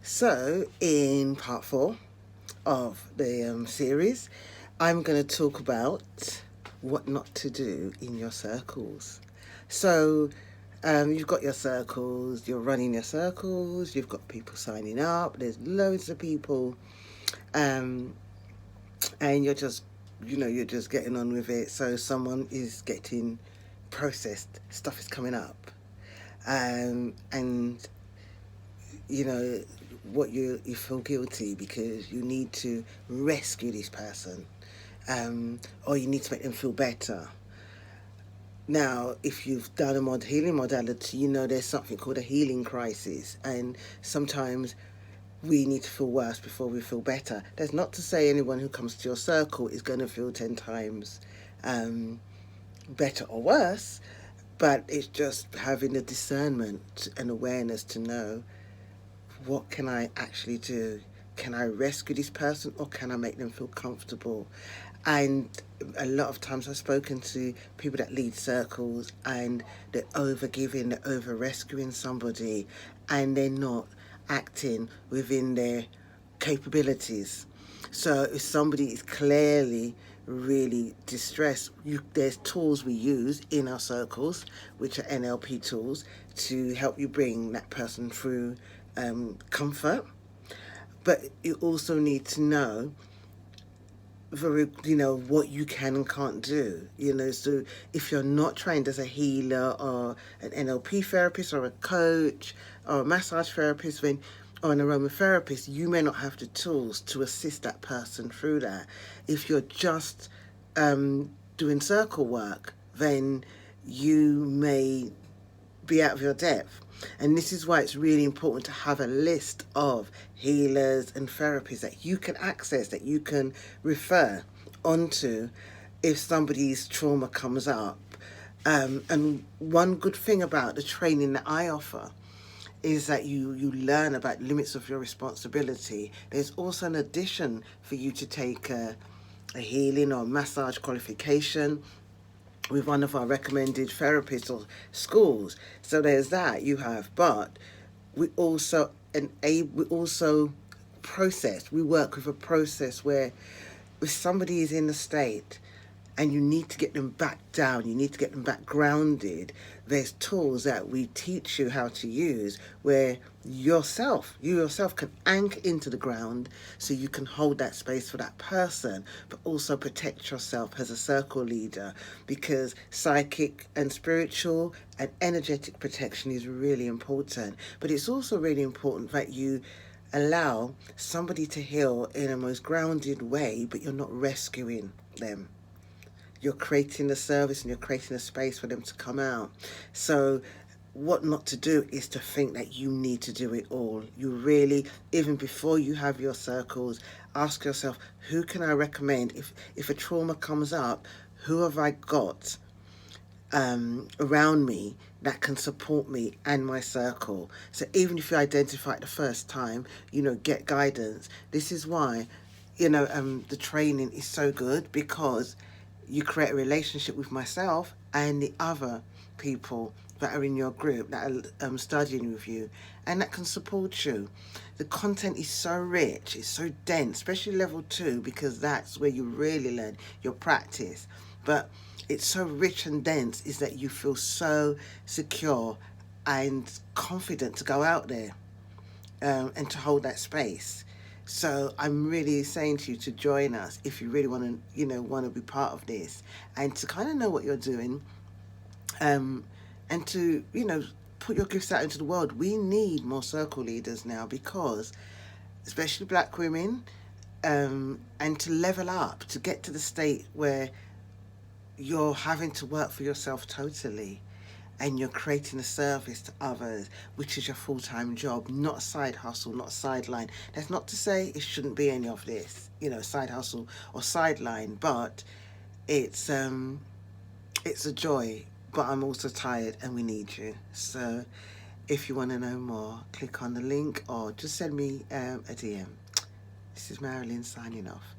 So, in part 4 of the series, I'm going to talk about what not to do in your circles. So, you've got your circles, you're running your circles, you've got people signing up, there's loads of people, um, and you're just getting on with it. So, someone is getting processed, stuff is coming up. And you know what you feel guilty because you need to rescue this person, or you need to make them feel better. Now, if you've done a healing modality, you know there's something called a healing crisis, and sometimes we need to feel worse before we feel better. That's not to say anyone who comes to your circle is going to feel 10 times um, better or worse, but it's just having the discernment and awareness to know, what can I actually do? Can I rescue this person or can I make them feel comfortable? And a lot of times I've spoken to people that lead circles and they're over giving, they're over rescuing somebody, and they're not acting within their capabilities. So if somebody is clearly really distressed, there's tools we use in our circles, which are NLP tools, to help you bring that person through comfort. But you also need to know what you can and can't do. So if you're not trained as a healer or an NLP therapist or a coach or a massage therapist, or an aromatherapist, you may not have the tools to assist that person through that. If you're just doing circle work, then you may be out of your depth. And this is why it's really important to have a list of healers and therapists that you can access, that you can refer onto if somebody's trauma comes up. And one good thing about the training that I offer is that you learn about limits of your responsibility. There's also an addition for you to take a healing or massage qualification with one of our recommended therapists or schools. So there's that you have, but we also process. We work with a process where if somebody is in a state and you need to get them back down, you need to get them back grounded, there's tools that we teach you how to use where you yourself can anchor into the ground so you can hold that space for that person, but also protect yourself as a circle leader, because psychic and spiritual and energetic protection is really important. But it's also really important that you allow somebody to heal in a most grounded way, but you're not rescuing them. You're creating a service and you're creating a space for them to come out. So what not to do is to think that you need to do it all. You really, even before you have your circles, ask yourself, who can I recommend? If a trauma comes up, who have I got around me that can support me and my circle? So even if you identify it the first time, get guidance. This is why, the training is so good, because you create a relationship with myself and the other people that are in your group that are studying with you, and that can support you. The content is so rich, it's so dense, especially level 2, because that's where you really learn your practice. But it's so rich and dense is that you feel so secure and confident to go out there, and to hold that space. So I'm really saying to you to join us if you really want to be part of this, and to kind of know what you're doing, and to put your gifts out into the world. We need more circle leaders now, because especially black women, and to level up, to get to the state where you're having to work for yourself totally, and you're creating a service to others, which is your full-time job, not a side hustle, not a sideline. That's not to say it shouldn't be any of this, side hustle or sideline, but it's a joy. But I'm also tired and we need you. So if you want to know more, click on the link or just send me a DM. This is Marilyn signing off.